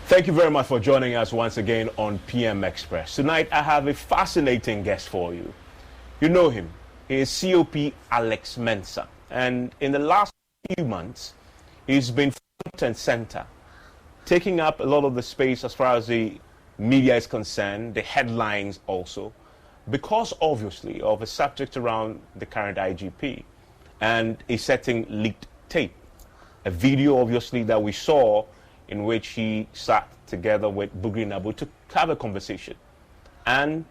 Thank you very much for joining us once again on PM Express. Tonight, I have a fascinating guest for you. You know him. He is COP Alex Mensah. And in the last few months, he's been front and center, taking up a lot of the space as far as the media is concerned, the headlines also, because obviously of a subject around the current IGP and a certain leaked tape. A video, obviously, that we saw in which he sat together with Bugri Nabu to have a conversation. And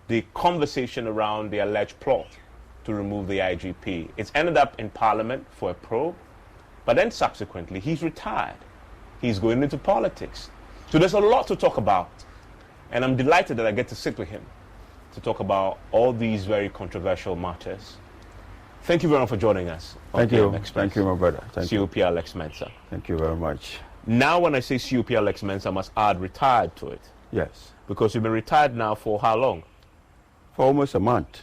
the conversation around the alleged plot to remove the IGP. It's ended up in Parliament for a probe, but then subsequently he's retired. He's going into politics. So there's a lot to talk about. And I'm delighted that I get to sit with him to talk about all these very controversial matters. Thank you very much for joining us. Thank you. Thank you, my brother. Thank you. COP Alex Mensah. Thank you very much. Now, when I say COP Alex Mensah, I must add retired to it. Yes. Because you've been retired now for how long? For almost a month.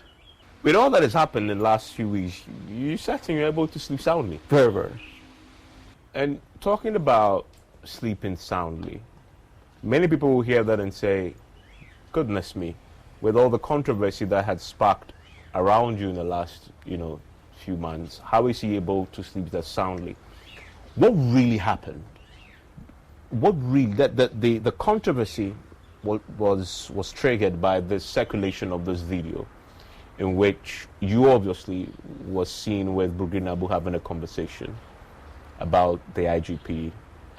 With all that has happened in the last few weeks, you certainly were able to sleep soundly. Very, very. And talking about sleeping soundly, many people will hear that and say, goodness me, with all the controversy that had sparked around you in the last, few months, how is he able to sleep that soundly? What really happened? The controversy was triggered by the circulation of this video in which you obviously was seen with Bugri Nabu having a conversation about the IGP,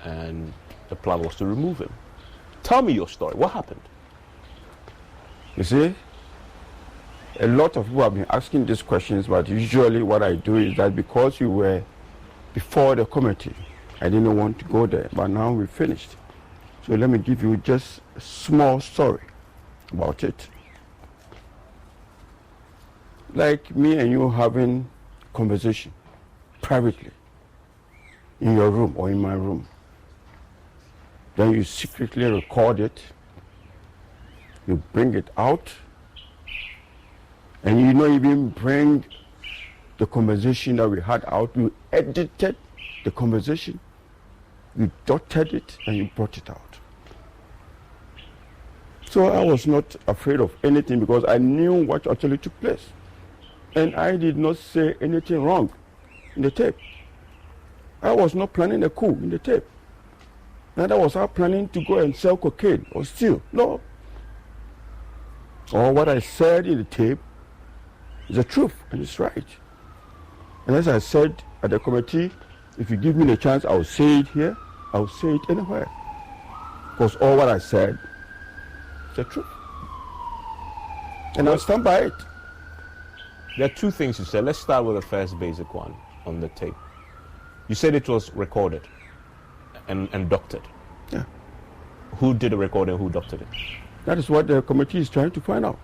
and the plan was to remove him. Tell me your story. What happened? You see, a lot of people have been asking these questions, but usually what I do is that because you were before the committee, I didn't want to go there, but now we finished. So let me give you just a small story about it. Like me and you having conversation privately in your room or in my room. Then you secretly record it, you bring it out, and you don't even bring the conversation that we had out. You edited the conversation, you dotted it, and you brought it out. So I was not afraid of anything because I knew what actually took place. And I did not say anything wrong in the tape. I was not planning a coup in the tape. Neither was I planning to go and sell cocaine or steal. No. All what I said in the tape is the truth and it's right. And as I said at the committee, if you give me the chance, I'll say it here, I'll say it anywhere. Because all what I said is the truth. And I'll stand by it. There are two things you said. Let's start with the first basic one on the tape. You said it was recorded and doctored. Yeah. Who did the recording, who doctored it? That is what the committee is trying to find out.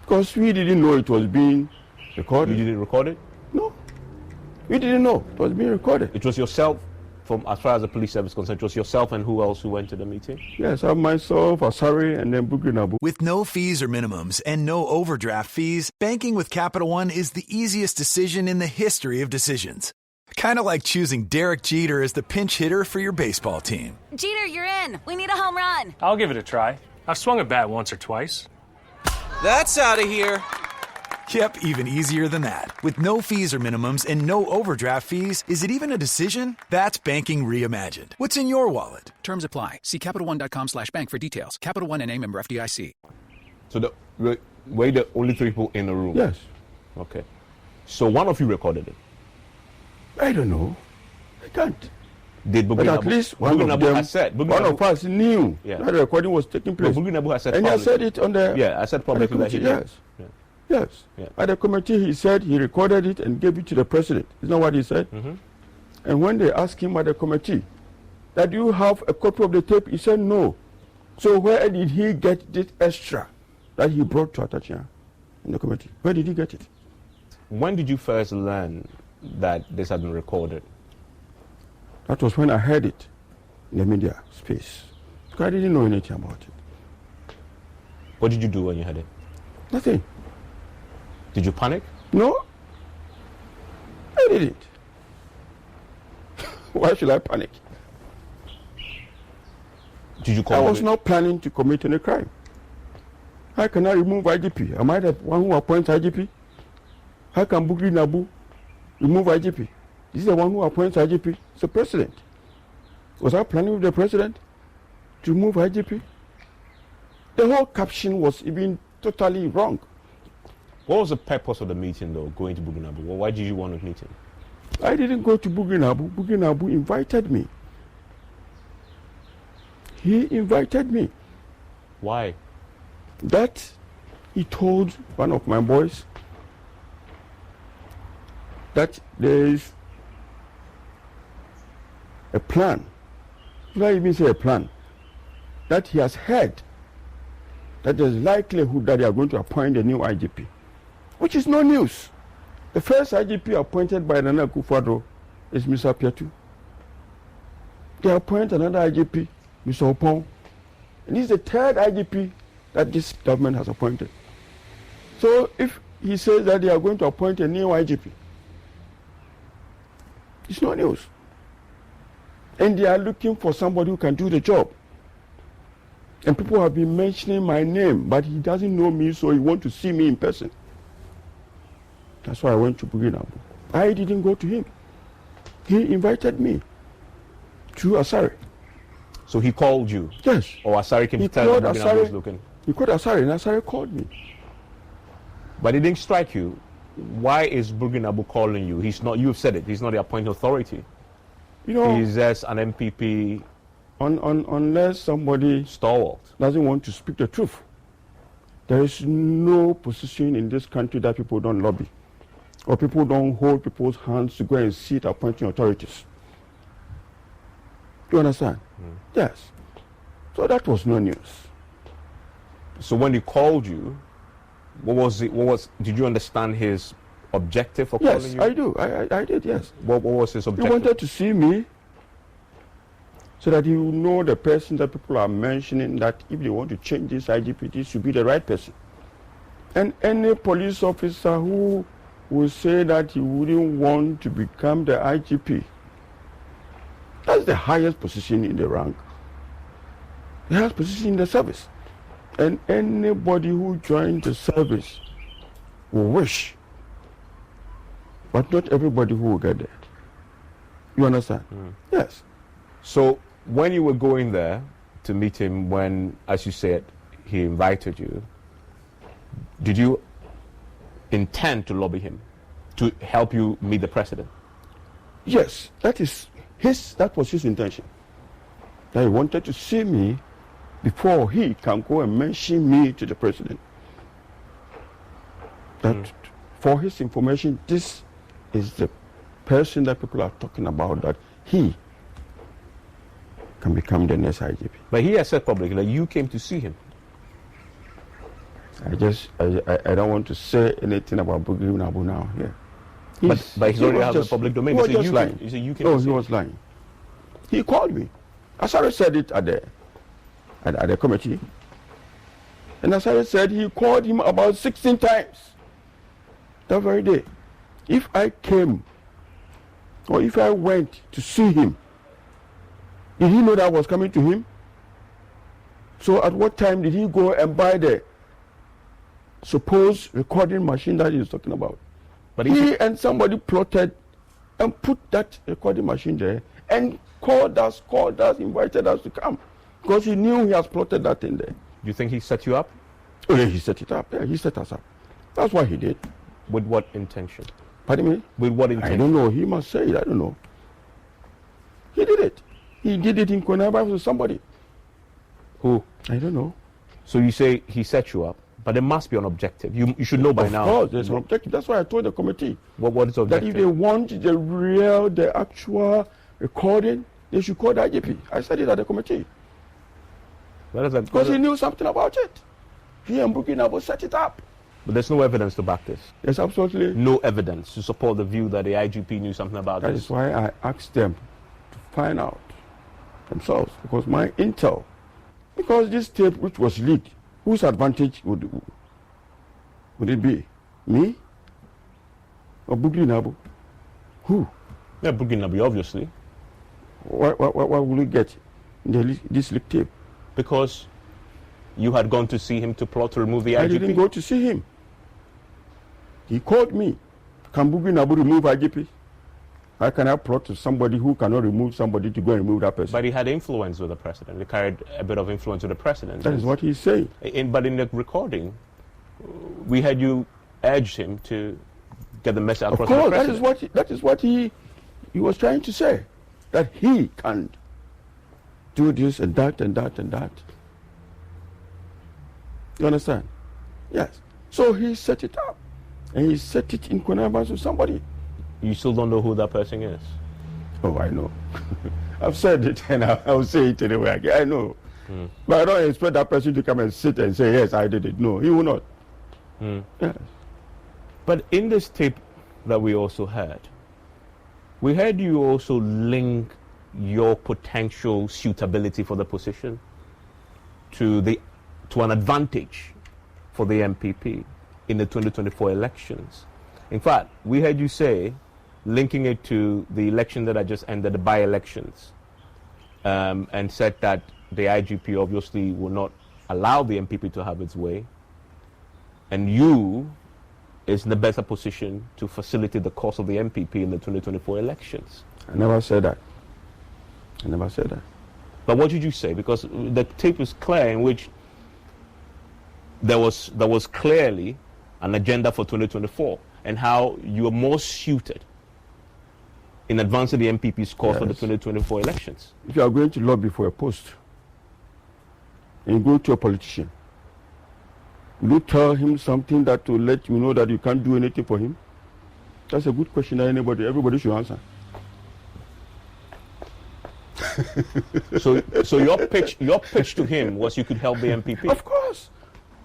Because we didn't know it was being recorded. You didn't record it? No. We didn't know it was being recorded. It was yourself, from as far as the police service is concerned, it was yourself and who else who went to the meeting? Yes, myself, Asari, and then Bugri Nabu. With no fees or minimums and no overdraft fees, banking with Capital One is the easiest decision in the history of decisions. Kind of like choosing Derek Jeter as the pinch hitter for your baseball team. Jeter, you're in. We need a home run. I'll give it a try. I've swung a bat once or twice. That's out of here. Yep, even easier than that. With no fees or minimums and no overdraft fees, is it even a decision? That's banking reimagined. What's in your wallet? Terms apply. See CapitalOne.com/bank for details. Capital One and a member FDIC. So were the only three people in the room? Yes. Okay. So one of you recorded it? I don't know. I can't. Did Bugri But at Nabu, least Bugri one of Nabu them, has said. Bugri one Nabu, of us knew Yeah. that the recording was taking place. Bugri Nabu has said And he publicly. said it on the... Yeah, I said publicly that he did. Yes. Yeah. Yes. Yeah. At the committee, he said he recorded it and gave it to the president. Isn't that what he said? Mm-hmm. And when they asked him at the committee, that you have a copy of the tape, he said no. So where did he get this extra that he brought to Atachia in the committee? Where did he get it? When did you first learn that this had been recorded? That was when I heard it in the media space. Because I didn't know anything about it. What did you do when you heard it? Nothing. Did you panic? No. I didn't. Why should I panic? Did you call I him? was not planning to commit any crime. How can I remove IGP? Am I the one who appoints IGP? How can Bugri Nabu remove IGP? This is the one who appoints IGP. It's the president. Was I planning with the president to remove IGP? The whole caption was even totally wrong. What was the purpose of the meeting, though, going to Bugri Nabu? Well, why did you want to meet him? I didn't go to Bugri Nabu. Bugri Nabu invited me. He invited me. Why? That he told one of my boys that there is a plan. Should I even say a plan? That he has heard that there's likelihood that they are going to appoint a new IGP, which is no news. The first IGP appointed by Nana Akufo-Addo is Mr. Piatu. They appoint another IGP, Mr. Opon. And he's the third IGP that this government has appointed. So if he says that they are going to appoint a new IGP, it's no news. And they are looking for somebody who can do the job. And people have been mentioning my name, but he doesn't know me, so he wants to see me in person. That's why I went to Bugri Nabu. I didn't go to him. He invited me to Asare. So he called you? Yes. Or Asare came to tell you Bugri Nabu was looking? He called Asare, and Asare called me. But it didn't strike you. Why is Bugri Nabu calling you? He's not. You've said it. He's not the appointed authority. You know, he's just an MPP. Unless somebody stalwart doesn't want to speak the truth, there is no position in this country that people don't lobby, or people don't hold people's hands to go and sit appointing authorities. Do you understand? Yes. So that was no news. So when he called you, what was it? Did you understand his objective for calling you? Yes, I do. I did. Yes. What was his objective? He wanted to see me, so that he will know the person that people are mentioning, that if they want to change this IGP, this should be the right person. And any police officer who will say that he wouldn't want to become the IGP, that's the highest position in the rank, the highest position in the service. And anybody who joins the service will wish, but not everybody who will get there. You understand? Yes. So when you were going there to meet him, when, as you said, he invited you, did you intend to lobby him to help you meet the president? Yes, that was his intention. That he wanted to see me before he can go and mention me to the president. That for his information, this is the person that people are talking about, that he can become the next IGP. But he has said publicly that you came to see him. I don't want to say anything about Bugri Nabu now. Yeah. But he's already out of the public domain. He was just lying. No, he was lying. He called me. Asare said it at the committee. And Asare said he called him about 16 times that very day. If I came, or if I went to see him, did he know that I was coming to him? So at what time did he go and buy the supposed recording machine that he was talking about? But he and somebody plotted and put that recording machine there and called us, invited us to come, because he knew he has plotted that in there. Do you think he set you up? Oh, yeah, he set it up. Yeah, he set us up. That's what he did. With what intention? Pardon me? With what intention? I don't know. He must say it. I don't know. He did it. He did it in connivance with somebody. Who? I don't know. So you say he set you up, but there must be an objective. You should know by now. Of course, there's an objective. That's why I told the committee. What is the objective? That if they want the actual recording, they should call the IGP. I said it at the committee. Because he knew something about it. He and Bugri Nabu set it up. But there's no evidence to back this. There's absolutely no evidence to support the view that the IGP knew something about this. That is why I asked them to find out themselves, because my intel, because this tape which was leaked, whose advantage would it be? Me? Or Bugri Nabu? Who? Yeah, Bugri Nabu, obviously. What will we get in this leaked tape? Because you had gone to see him to plot to remove the IGP? I didn't go to see him. He called me. Can Bugi Nabu remove IGP? How can I plot to somebody who cannot remove somebody to go and remove that person? But he had influence with the president. He carried a bit of influence with the president. That is what he's saying. But in the recording, we had you urged him to get the message across to the president. Of course, that is what he was trying to say. That he can do this and that and that and that. You understand? Yes. So he set it up. And he set it in connivance with somebody. You still don't know who that person is? Oh, I know. I've said it and I'll say it anyway. I know. But I don't expect that person to come and sit and say, yes, I did it. No, he will not. Yes. But in this tape that we also heard, we heard you also link your potential suitability for the position to an advantage for the MPP in the 2024 elections. In fact, we heard you say, linking it to the election that I just ended, the by-elections, and said that the IGP obviously will not allow the MPP to have its way, and you is in the better position to facilitate the cause of the MPP in the 2024 elections. I never said that. I never said that. But what did you say? Because the tape is clear in which there was clearly an agenda for 2024 and how you are more suited in advancing the MPP's cause for the 2024 elections. If you are going to lobby for a post and you go to a politician, will you tell him something that will let you know that you can't do anything for him? That's a good question that everybody should answer. So your pitch to him was you could help the MPP? Of course.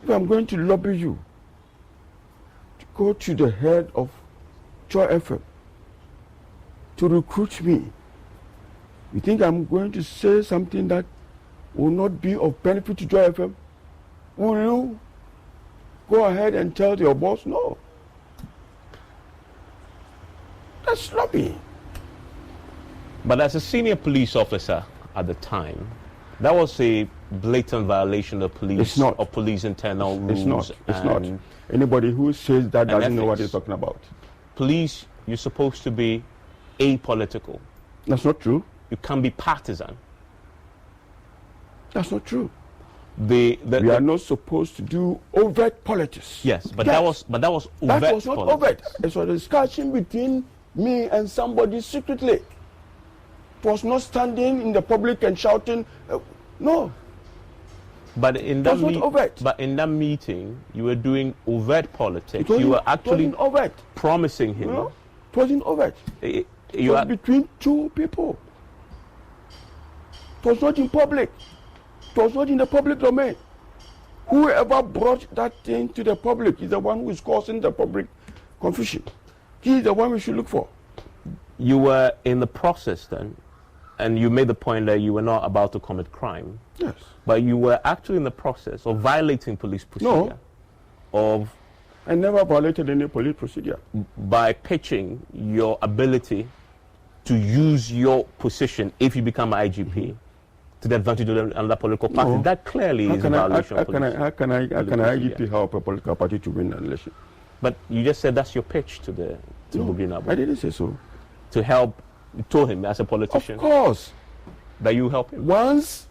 If I'm going to lobby you to go to the head of Joy FM to recruit me, you think I'm going to say something that will not be of benefit to Joy FM? Will you go ahead and tell your boss no? That's lobbying. But as a senior police officer at the time, that was a blatant violation of police of police internal rules. It's not. Anybody who says that doesn't know what he's talking about. Police, you're supposed to be apolitical. That's not true. You can't be partisan. That's not true. We are not supposed to do overt politics. Yes, but that was overt. That was not politics. overt. It was a discussion between me and somebody secretly. It was not standing in the public and shouting. No. But in that meeting, you were doing overt politics. You were actually promising him. No, it wasn't overt. It was between two people. It was not in public. It was not in the public domain. Whoever brought that thing to the public is the one who is causing the public confusion. He is the one we should look for. You were in the process then, and you made the point that you were not about to commit crime. Yes. But you were actually in the process of violating police procedure. No. I never violated any police procedure. By pitching your ability to use your position if you become an IGP to the advantage of another political party. No. That clearly is a violation of police. How can IGP help a political party to win an election? But you just said that's your pitch to the Buginabu. I didn't say so. To help, you told him as a politician. Of course. That you help him. Once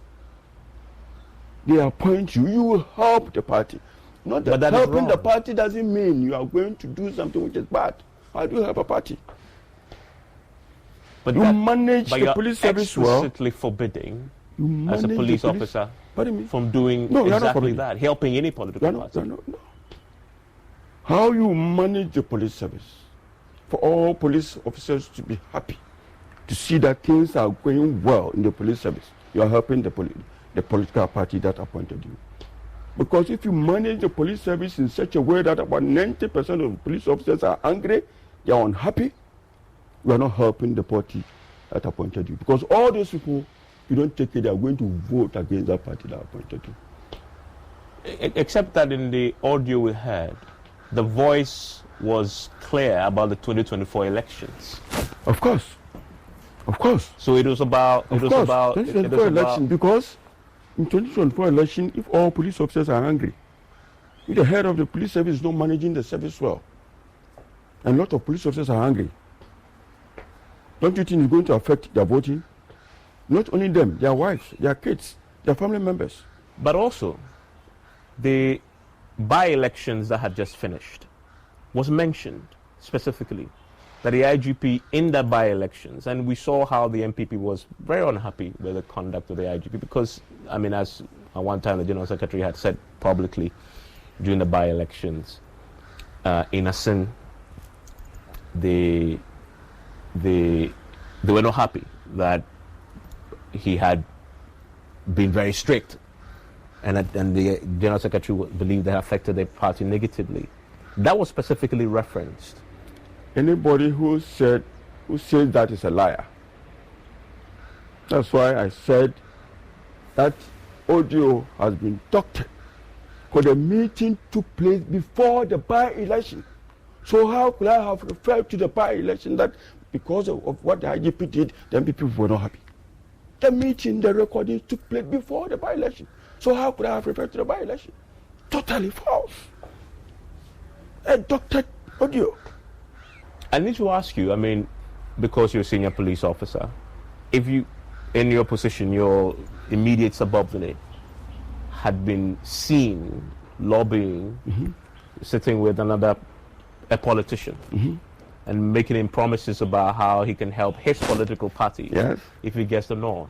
they appoint you, you will help the party. Not that helping the party doesn't mean you are going to do something which is bad. How do you help a party? But you manage the police service well. Explicitly forbidding as a police officer from doing exactly that, helping any political party. No. How you manage the police service for all police officers to be happy to see that things are going well in the police service. You are helping the political party that appointed you. Because if you manage the police service in such a way that about 90% of police officers are angry, they are unhappy, you are not helping the party that appointed you. Because all those people, you don't take it, they are going to vote against that party that appointed you. Except that in the audio we heard, the voice was clear about the 2024 elections. Of course. So it was about... Election, because in 2024 election, if all police officers are angry, if the head of the police service is not managing the service well, and a lot of police officers are angry, don't you think it's going to affect their voting? Not only them, their wives, their kids, their family members. But also, the by-elections that had just finished was mentioned specifically that the IGP in the by-elections, and we saw how the MPP was very unhappy with the conduct of the IGP because, I mean, as at one time the General Secretary had said publicly during the by-elections, in Asin, they were not happy that he had been very strict, and the General Secretary believed that affected the party negatively. That was specifically referenced. Anybody who says that is a liar. That's why I said that audio has been doctored, because the meeting took place before the by-election. So how could I have referred to the by-election that because of what the IGP did, then people were not happy? The meeting, the recording took place before the by-election. So how could I have referred to the by-election? Totally false. A doctored audio. I need to ask you, I mean, because you're a senior police officer, if you, in your position, your immediate subordinate had been seen lobbying, sitting with a politician, and making him promises about how he can help his political party if he gets the nod,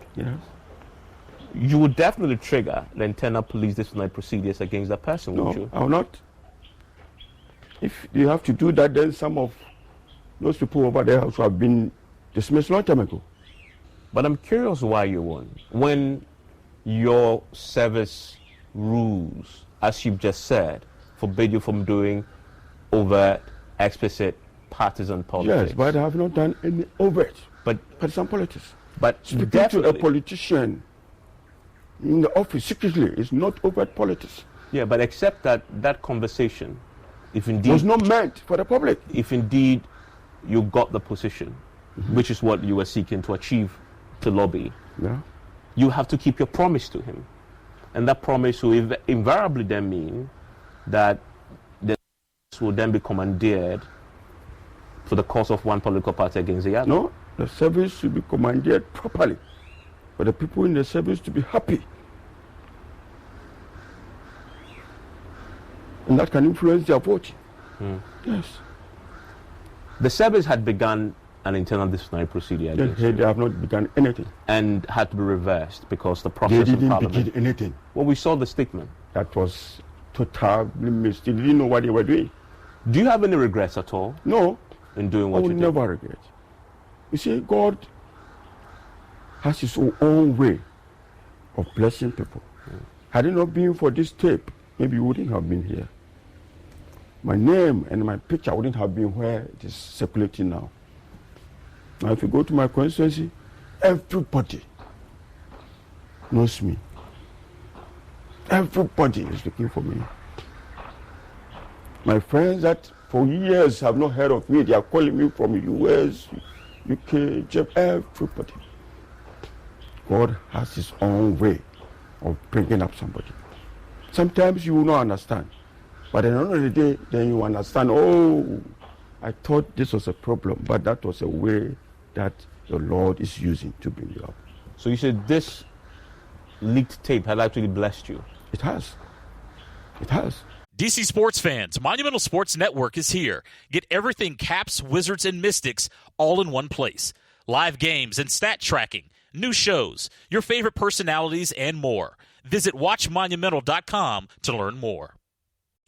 you would definitely trigger the internal police disciplinary procedures against that person, would you? No, I will not. If you have to do that, then some of those people over there also have been dismissed a long time ago. But I'm curious why you won't. When your service rules, as you've just said, forbid you from doing overt, explicit partisan politics. Yes, but I have not done any overt partisan politics. But speaking to a politician in the office secretly is not overt politics. Yeah, but except that conversation, if indeed was not meant for the public. If indeed you got the position, which is what you were seeking to achieve, to lobby, you have to keep your promise to him. And that promise will invariably then mean that the will then be commandeered for the cause of one political party against the other. No, the service should be commandeered properly for the people in the service to be happy. And that can influence their vote. Yes. The service had begun an internal disciplinary procedure against they have not begun anything. And had to be reversed because the process They didn't of Parliament... begin anything. Well, we saw the statement. That was totally missed. They didn't know what they were doing. Do you have any regrets at all? No. In doing what I you will did? never regret. You see, God has his own way of blessing people. Had it not been for this tape, maybe you wouldn't have been here. My name and my picture wouldn't have been where it is circulating now. Now, if you go to my constituency, everybody knows me. Everybody is looking for me. My friends that for years have not heard of me, they are calling me from US, UK, Japan, everybody. God has his own way of bringing up somebody. Sometimes you will not understand. But at the end of the day, then you understand, oh, I thought this was a problem, but that was a way that the Lord is using to bring you up. So you said this leaked tape had actually blessed you? It has. It has. DC sports fans, Monumental Sports Network is here. Get everything Caps, Wizards, and Mystics all in one place. Live games and stat tracking, new shows, your favorite personalities, and more. Visit WatchMonumental.com to learn more.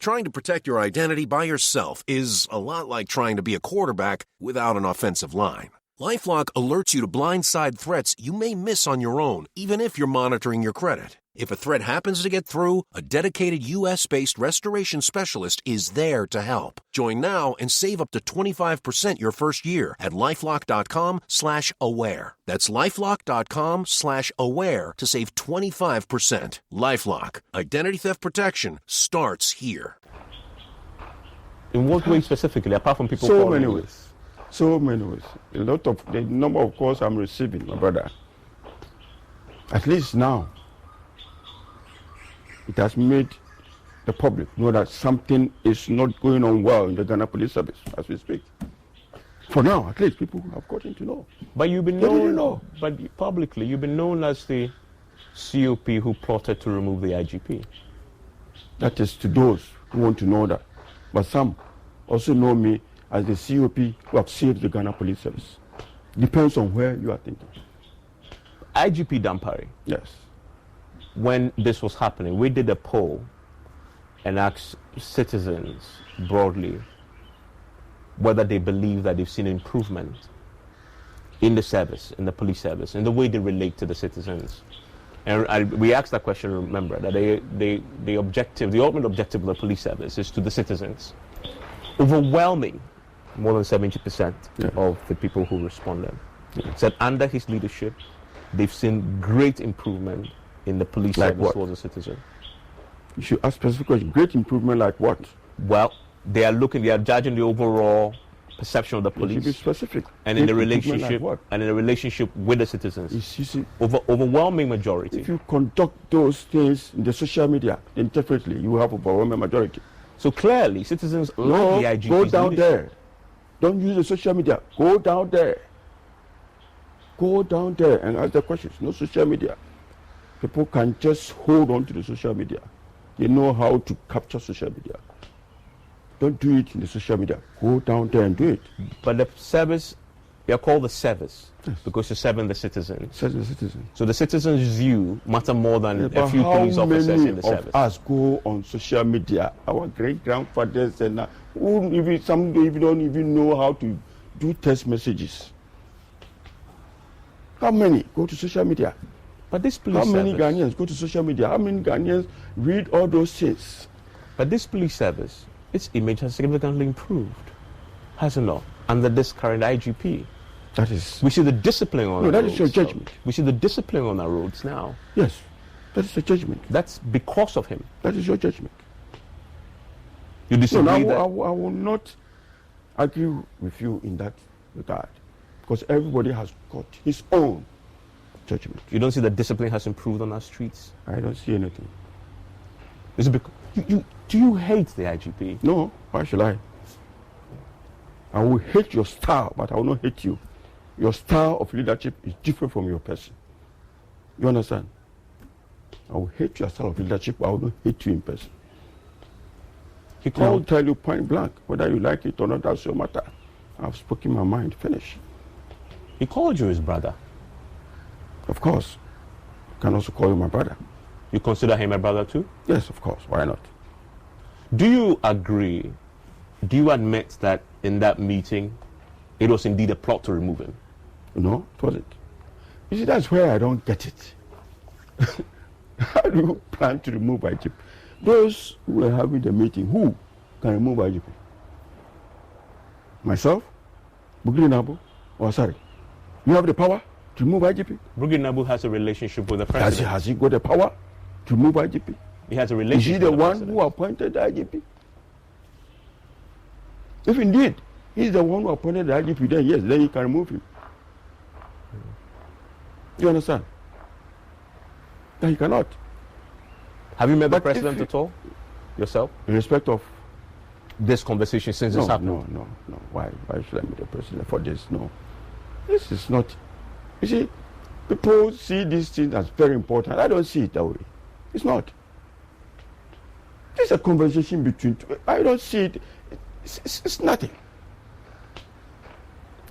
Trying to protect your identity by yourself is a lot like trying to be a quarterback without an offensive line. LifeLock alerts you to blindside threats you may miss on your own, even if you're monitoring your credit. If a threat happens to get through, a dedicated U.S.-based restoration specialist is there to help. Join now and save up to 25% your first year at LifeLock.com/aware. That's LifeLock.com/aware to save 25%. LifeLock. Identity theft protection starts here. In what way specifically, apart from people so calling many you? ways. So many ways. A lot of the number of calls I'm receiving, my brother. At least now, it has made the public know that something is not going on well in the Ghana Police Service as we speak. For now, at least, people have gotten to know. But you've been known, but publicly, you've been known as the COP who plotted to remove the IGP. That is to those who want to know that. But some also know me as the COP who have saved the Ghana Police Service. Depends on where you are thinking. IGP Dampari. Yes. When this was happening, we did a poll and asked citizens broadly whether they believe that they've seen improvement in the service, in the police service, in the way they relate to the citizens. And we asked that question, remember, that the ultimate objective of the police service is to the citizens. Overwhelming, more than 70% of the people who responded said under his leadership, they've seen great improvement in the police service towards the citizen. You should ask specific questions. Great improvement like what? Well, they are judging the overall perception of the police. You should be specific. And in the relationship, with the citizens. You see, overwhelming majority. If you conduct those things in the social media, then definitely you will have overwhelming majority. So clearly, citizens like the IGP. Go down there. Don't use the social media. Go down there. Go down there and ask the questions. No social media. People can just hold on to the social media. They know how to capture social media. Don't do it in the social media. Go down there and do it. But the service, you're called the service because you're serving the citizens. Serving the citizens. So the citizens' view matter more than a few police officers in the service. How many of us go on social media? Our great-grandfathers and some don't even know how to do text messages. How many go to social media? But this police How many service, Ghanaians go to social media? How many Ghanaians read all those things? But this police service, its image has significantly improved, has it not? Under this current IGP. That is. We see the discipline on our roads. No, that is your judgment. We see the discipline on our roads now. Yes, that is a judgment. That's because of him. That is your judgment. You disagree that? I will not agree with you in that regard, because everybody has got his own judgment. You don't see that discipline has improved on our streets? I don't see anything. Is it because do you hate the IGP? No, why should I? I will hate your style, but I will not hate you. Your style of leadership is different from your person. You understand? I will hate your style of leadership, but I will not hate you in person. I will tell you point blank, whether you like it or not, that's your matter. I've spoken my mind, finish. He called you his brother. Of course. I can also call you my brother. You consider him a brother too? Yes, of course. Why not? Do you agree, do you admit that in that meeting, it was indeed a plot to remove him? No, it wasn't. You see, that's where I don't get it. How do you plan to remove IGP? Those who were having the meeting, who can remove IGP? Myself? Bugri Nabo? Or sorry? You have the power to remove IGP? Bugri Nabo has a relationship with the president. Has he got the power to remove IGP? He has a relationship. Is he the one who appointed the IGP? If indeed he's the one who appointed the IGP, then yes, then he can remove him. You understand? Then he cannot. Have you met the president at all? Yourself? In respect of this conversation since this happened? No. Why should I meet the president for this? No. This is not. You see, people see these things as very important. I don't see it that way. It's not. This is a conversation between two. I don't see it. It's nothing.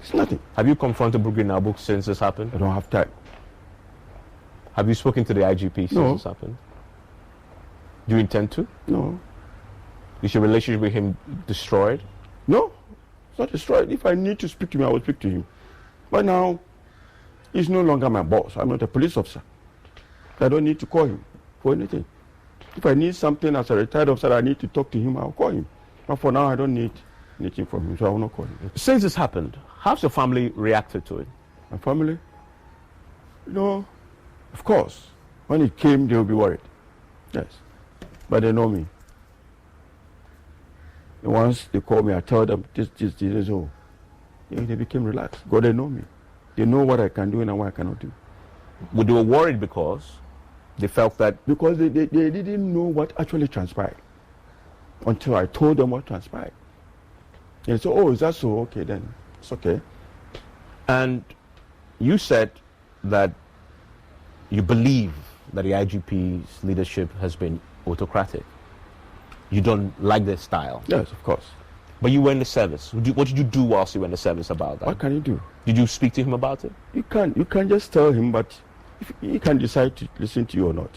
It's nothing. Have you confronted Bugri Nabo since this happened? I don't have time. Have you spoken to the IGP since this happened? Do you intend to? No. Is your relationship with him destroyed? No, it's not destroyed. If I need to speak to him, I will speak to him. But now, he's no longer my boss. I'm not a police officer. I don't need to call him for anything. If I need something as a retired officer, I need to talk to him, I'll call him. But for now, I don't need anything from him, so I will not call him. Since this happened, how's your family reacted to it? My family? No, of course. When it came, they will be worried. Yes. But they know me. And once they call me, I tell them this, oh. They became relaxed. Because they know me. They know what I can do and what I cannot do. Well, they were worried because They felt that because they didn't know what actually transpired until I told them what transpired. And so, oh, is that so? Okay, then it's okay. And you said that you believe that the IGP's leadership has been autocratic. You don't like their style. Yes, of course. But you were in the service. What did you do whilst you were in the service about that? What can you do? Did you speak to him about it? You can't just tell him, but if he can decide to listen to you or not.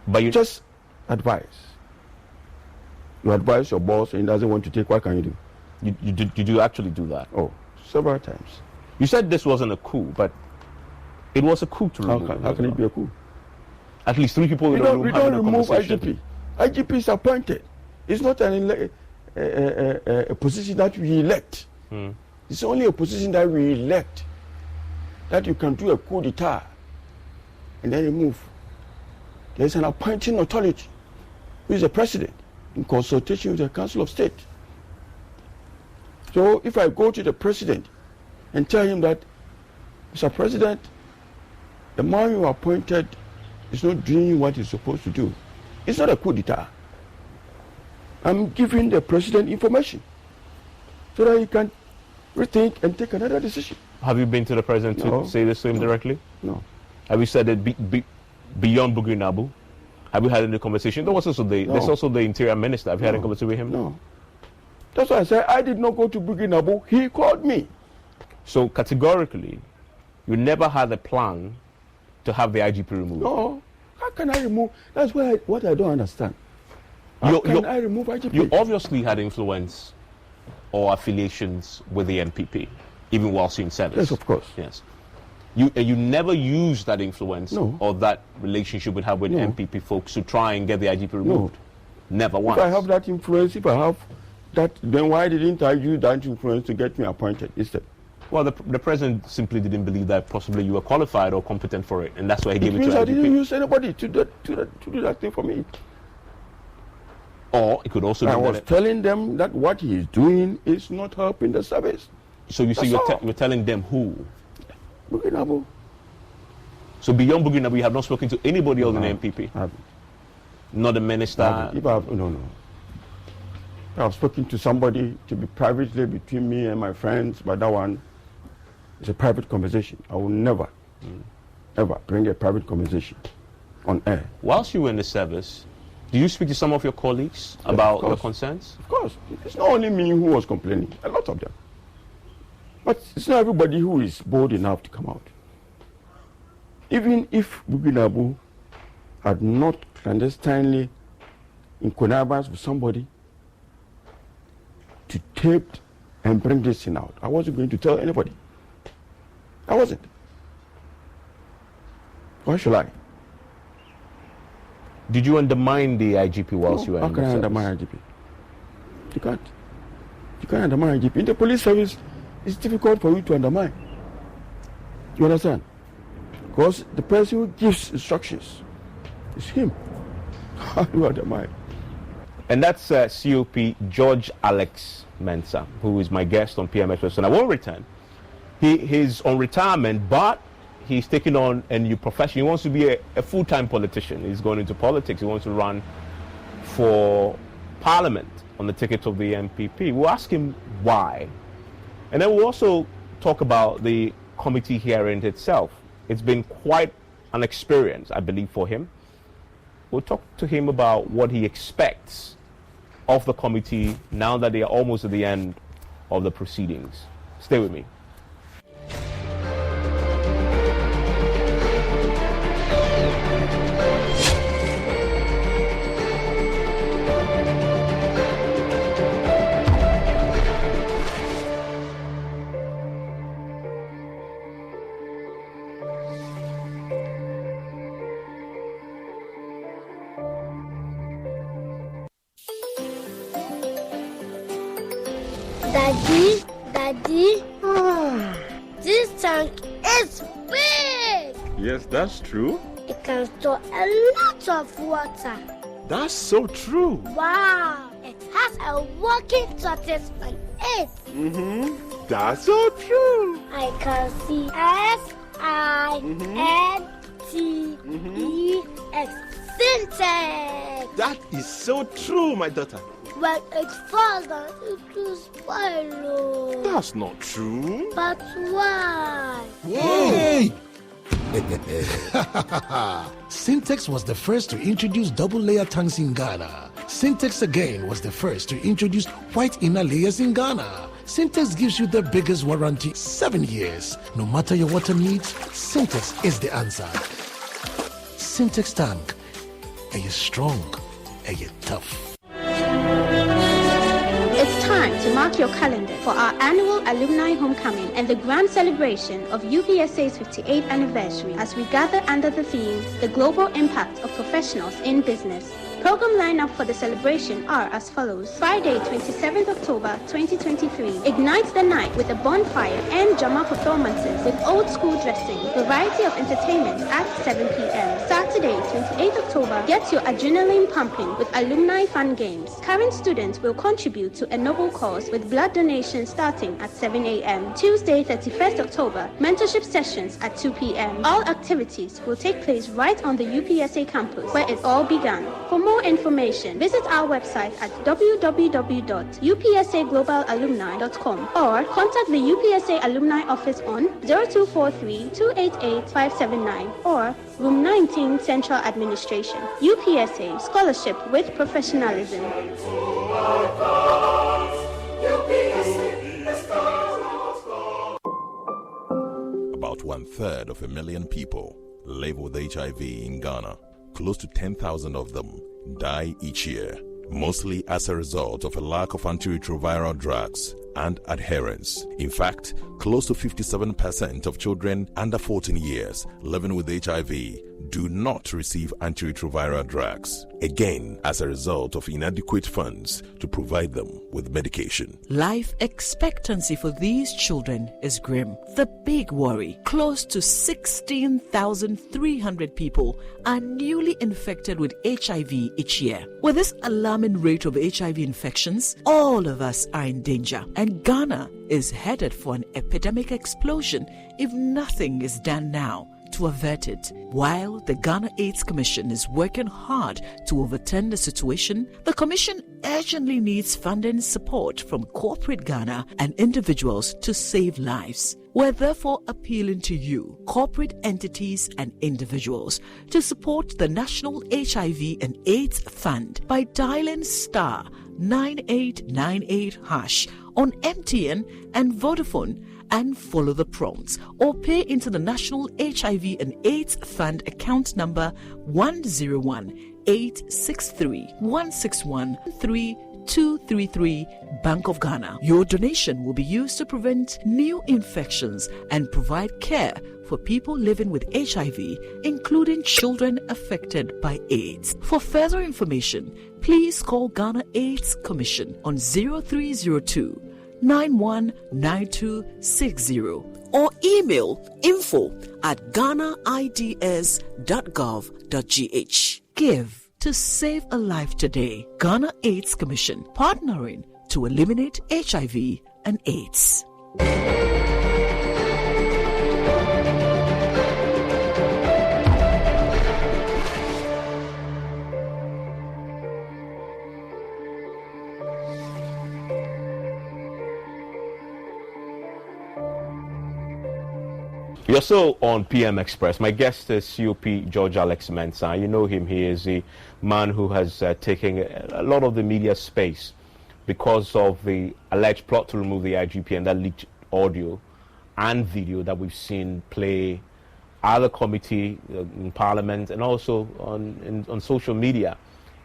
But you just advise. You advise your boss and he doesn't want to take, what can you do? Did you actually do that? Oh, several times. You said this wasn't a coup, but it was a coup to remove him. How can it be a coup? At least 3 people in the room We having don't a remove conversation. IGP. IGP is appointed. It's not a position that we elect. It's only a position that we elect. That you can do a coup d'etat and then remove. There's an appointing authority, who is the president, in consultation with the Council of State. So if I go to the president and tell him that, Mr. President, the man you appointed is not doing what he's supposed to do, it's not a coup d'etat. I'm giving the president information so that he can rethink and take another decision. Have you been to the president to say this to him directly? No. Have you said it beyond Buginabu? Have you had any conversation? There's also the interior minister. Have you had a conversation with him? No. That's why I said I did not go to Buginabu. He called me. So categorically, you never had a plan to have the IGP removed? No. How can I remove? That's what I don't understand. How can I remove IGP? You obviously had influence or affiliations with the MPP, even whilst in service. Yes, of course. Yes. You never used that influence or that relationship we have with MPP folks to try and get the IGP removed? No. Never once. If I have that influence, if I have that, then why didn't I use that influence to get me appointed instead? Well, the president simply didn't believe that possibly you were qualified or competent for it, and that's why he gave it to IGP. I didn't use anybody to do that thing for me. Or it could also be I was telling them that what he is doing is not helping the service. So you say you're telling them who? Buginabu. So beyond Buginabu, you have not spoken to anybody else in the MPP? Not the minister? No. I've spoken to somebody to be privately between me and my friends, but that one is a private conversation. I will never, ever bring a private conversation on air. Whilst you were in the service, do you speak to some of your colleagues about your concerns? Of course. It's not only me who was complaining, a lot of them. But it's not everybody who is bold enough to come out. Even if Buginabu had not clandestinely in connivance with somebody to tape and bring this thing out, I wasn't going to tell anybody. I wasn't. Why should I? Did you undermine the IGP whilst you were in the service? How can I undermine IGP? You can't. You can't undermine IGP. In the police service, it's difficult for you to undermine. You understand? Because the person who gives instructions is him. How do you undermine? And that's COP George Alex Mensah, who is my guest on PM Express. And I won't return. He's on retirement, but he's taking on a new profession. He wants to be a full-time politician. He's going into politics. He wants to run for parliament on the ticket of the MPP. We'll ask him why. And then we'll also talk about the committee hearing itself. It's been quite an experience, I believe, for him. We'll talk to him about what he expects of the committee now that they are almost at the end of the proceedings. Stay with me. Daddy, this tank is big. Yes, that's true. It can store a lot of water. That's so true. Wow, it has a working tortoise on it. That's so true. I can see S-I-N-T S-Y-N-T-E-X. Syntax. That is so true, my daughter. But it's father, it will spoil. That's not true. But why? Hey! Syntax was the first to introduce double-layer tanks in Ghana. Syntax again was the first to introduce white inner layers in Ghana. Syntax gives you the biggest warranty, 7 years. No matter your water needs, Syntax is the answer. Syntax tank. Are you strong? Are you tough? It's time to mark your calendar for our annual alumni homecoming and the grand celebration of UPSA's 58th anniversary as we gather under the theme, The Global Impact of Professionals in Business. Program lineup for the celebration are as follows. Friday, 27th October 2023, ignite the night with a bonfire and drama performances with old school dressing, variety of entertainment at 7 p.m. Saturday, 28th October, get your adrenaline pumping with alumni fun games. Current students will contribute to a noble cause with blood donation starting at 7 a.m. Tuesday, 31st October, mentorship sessions at 2 p.m. All activities will take place right on the UPSA campus where it all began. For more information, visit our website at www.upsaglobalalumni.com or contact the UPSA Alumni Office on 0243-288-579 or Room 19 Central Administration. UPSA, scholarship with professionalism. About 1/3 of a million people live with HIV in Ghana. Close to 10,000 of them die each year, mostly as a result of a lack of antiretroviral drugs and adherence. In fact, close to 57% of children under 14 years living with HIV do not receive antiretroviral drugs, again as a result of inadequate funds to provide them with medication. Life expectancy for these children is grim. The big worry, close to 16,300 people are newly infected with HIV each year. With this alarming rate of HIV infections, all of us are in danger, and Ghana is headed for an epidemic explosion if nothing is done now to avert it. While the Ghana AIDS Commission is working hard to overturn the situation, the Commission urgently needs funding support from corporate Ghana and individuals to save lives. We're therefore appealing to you, corporate entities and individuals, to support the National HIV and AIDS Fund by dialing *9898# on MTN and Vodafone and follow the prompts, or pay into the National HIV and AIDS Fund account number 101-863-161-3233, Bank of Ghana. Your donation will be used to prevent new infections and provide care for people living with HIV, including children affected by AIDS. For further information, please call Ghana AIDS Commission on 0302 919260 or email info@ghanaids.gov.gh. Give to save a life today. Ghana AIDS Commission, partnering to eliminate HIV and AIDS. You're still on PM Express. My guest is COP George Alex Mensah. You know him. He is a man who has taken a lot of the media space because of the alleged plot to remove the IGP and that leaked audio and video that we've seen play at the committee in Parliament and also on social media.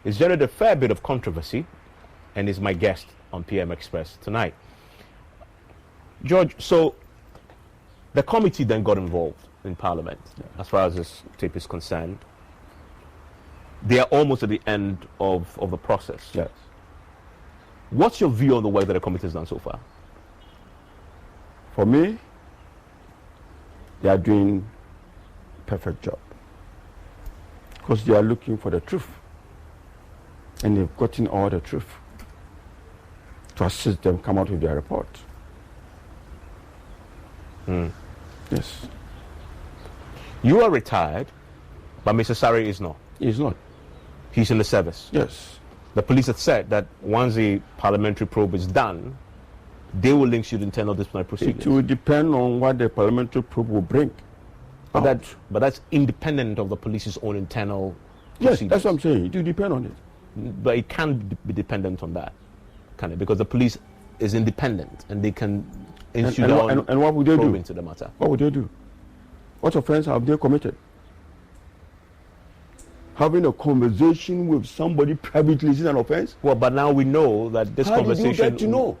It's generated a fair bit of controversy and is my guest on PM Express tonight. George, so the committee then got involved in Parliament, as far as this tape is concerned. They are almost at the end of the process. Yes. What's your view on the work that the committee has done so far? For me, they are doing a perfect job because they are looking for the truth, and they've gotten all the truth to assist them come out with their report. Mm. Yes. You are retired. But Mr. Sari is not. He's not. He's in the service. Yes. The police have said that once the parliamentary probe is done, they will link you to internal disciplinary proceedings. It will depend on what the parliamentary probe will bring. But that's independent of the police's own internal Yes, proceedings. that's what I'm saying. It will depend on it. But it can't be dependent on that, can it? Because the police is independent and they can issue and what would they do? Into the matter. What would they do? What offense have they committed? Having a conversation with somebody privately is an offense? Well, but now we know that this conversation... How did you get to know?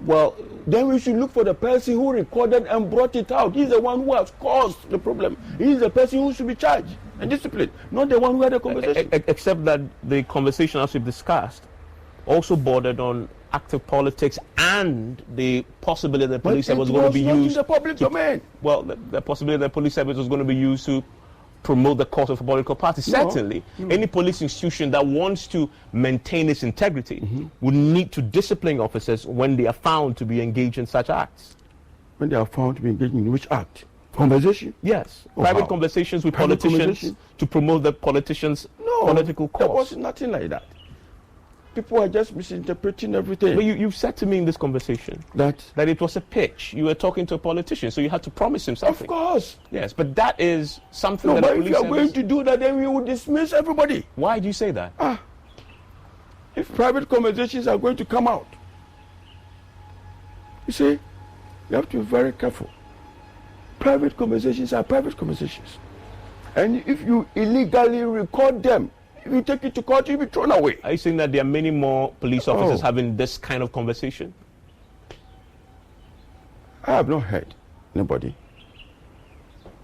Well, then we should look for the person who recorded and brought it out. He's the one who has caused the problem. He's the person who should be charged and disciplined, not the one who had the conversation. Except that the conversation, as we've discussed, also bordered on active politics and the possibility that the police service was going to be used... in the public domain. Well, the possibility that the police service was going to be used to promote the cause of a political party. Certainly, any police institution that wants to maintain its integrity would need to discipline officers when they are found to be engaged in such acts. When they are found to be engaged in which act? Conversation? Yes. Private conversations with politicians to promote the politicians' political cause. There was nothing like that. People are just misinterpreting everything. But you've said to me in this conversation that it was a pitch. You were talking to a politician, so you had to promise him something. Of course. Yes, but that is something that but the police if you are going to do that, then we will dismiss everybody. Why do you say that? If private conversations are going to come out, you see, you have to be very careful. Private conversations are private conversations. And if you illegally record them, if you take it to court, you'll be thrown away. Are you saying that there are many more police officers having this kind of conversation? I have not heard anybody.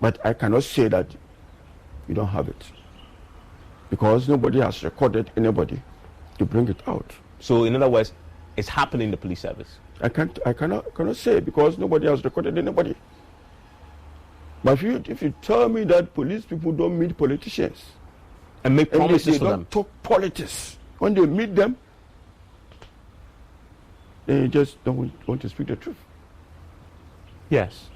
But I cannot say that you don't have it. Because nobody has recorded anybody to bring it out. So in other words, it's happening in the police service? I cannot say because nobody has recorded anybody. But if you tell me that police people don't meet politicians, and make promises to them. They don't talk politics. When they meet them, they just don't want to speak the truth. Yes.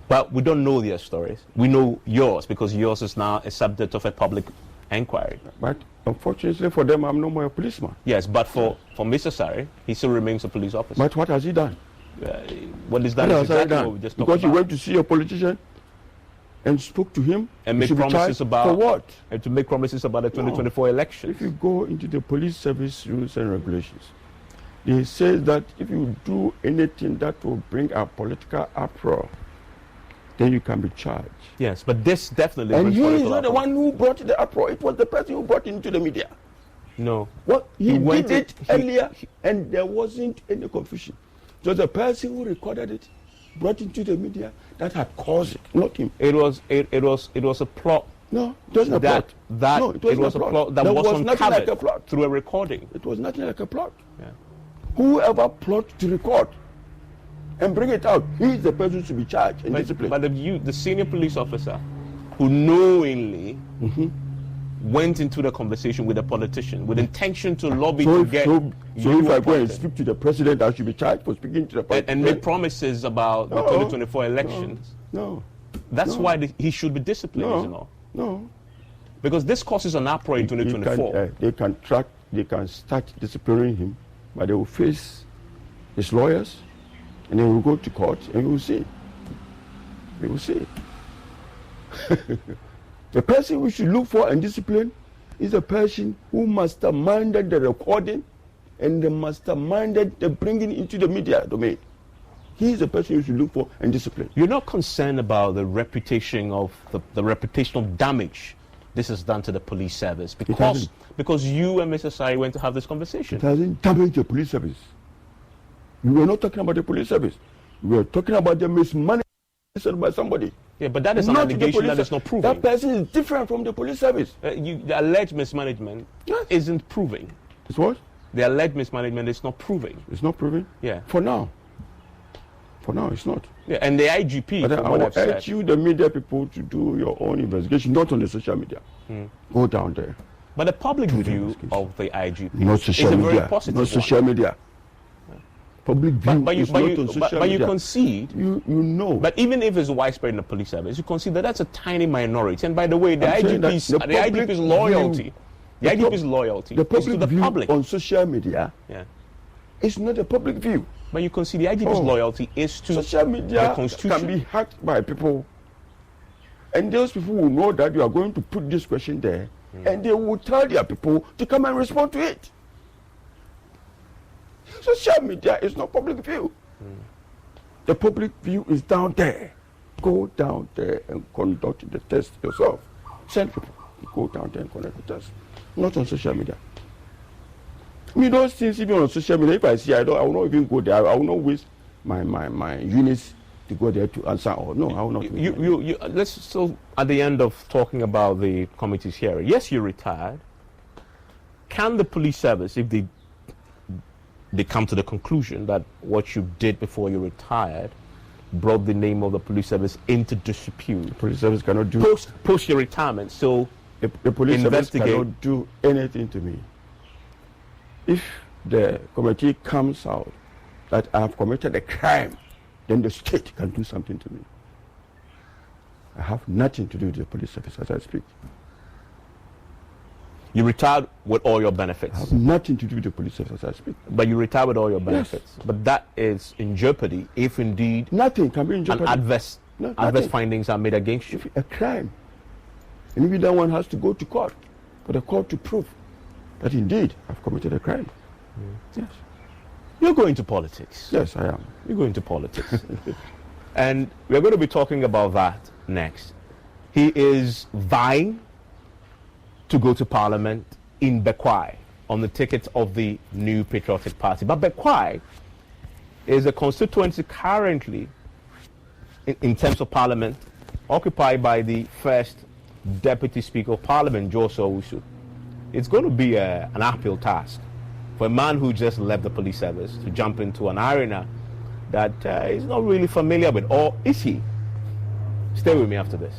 But we don't know their stories. We know yours because yours is now a subject of a public inquiry. But unfortunately for them, I'm no more a policeman. Yes, but for Mr. Sari, he still remains a police officer. But what has he done? What is that? Exactly what we just talked because about. You went to see a politician and spoke to him and make promises about for what? And to make promises about the 2024 election. If you go into the police service rules and regulations, they say that if you do anything that will bring a political uproar, then you can be charged. Yes, but this definitely. And he is not the one who brought the uproar. It was the person who brought it into the media. No. Well, he did it earlier, and there wasn't any confusion. So the person who recorded it, brought into the media, that had caused it, not him. It was a plot. No, it wasn't a plot. No, it was a plot that was uncovered like a plot. Through a recording. It was nothing like a plot. Yeah. Whoever plot to record and bring it out, he is the person to be charged and disciplined. But the senior police officer who knowingly went into the conversation with a politician with intention to lobby to get So if I go and speak to the president, I should be charged for speaking to the president? And make promises about the 2024 elections. No. That's why he should be disciplined, No. Because this causes an uproar in 2024. They can start disciplining him, but they will face his lawyers, and they will go to court, and we will see. We will see. The person we should look for and discipline is a person who masterminded the recording and the masterminded the bringing into the media domain. He is the person you should look for and discipline. You're not concerned about the reputation of the reputational damage this has done to the police service because you and Mr. Sari went to have this conversation. It hasn't damaged the police service. We were not talking about the police service. We were talking about the mismanagement by somebody. Yeah, but that is an allegation that is not proven. That person is different from the police service. The alleged mismanagement isn't proving. It's what? The alleged mismanagement is not proving. It's not proving? Yeah. For now. For now, it's not. Yeah, and the IGP, but I will urge you, the media people, to do your own investigation, not on the social media. Go down there. But the public view of the IGP not social is a media. very positive Not social media. Public view is not on social media. But you concede. You know. But even if it's widespread in the police service, you concede that that's a tiny minority. And by the way, the IGP's loyalty, the IGP's loyalty the is to the view public on social media. Yeah. It's not a public view. But you concede the IGP's loyalty is to social media. The Constitution. Can be hacked by people, and those people will know that you are going to put this question there, and they will tell their people to come and respond to it. Social media is not public view. The public view is down there. Go down there and conduct the test yourself. Send people. Go down there and conduct the test. Not on social media. I mean, those things even on social media, if I see, I will not even go there. I will not waste my units to go there to answer. Or no, I will not. Let's still, at the end of talking about the committee's hearing, yes, you retired. Can the police service, if they come to the conclusion that what you did before you retired brought the name of the police service into dispute? The police service cannot do post your retirement. So the police service cannot do anything to me. If the committee comes out that I have committed a crime, then the state can do something to me. I have nothing to do with the police service as I speak. You retired with all your benefits. I have nothing to do with the police service as I speak. But you retired with all your benefits. Yes. But that is in jeopardy if indeed nothing can be in jeopardy. And adverse findings are made against you. A crime. And maybe that one has to go to court for the court to prove that indeed I've committed a crime. Yes. You're going to politics. Yes, I am. You're going to politics. And we're going to be talking about that next. He is vying to go to Parliament in Bekwai on the ticket of the New Patriotic Party. But Bekwai is a constituency currently, in terms of Parliament, occupied by the first Deputy Speaker of Parliament, Joshua Owusu. It's going to be an uphill task for a man who just left the police service to jump into an arena that he's not really familiar with. Or is he? Stay with me after this.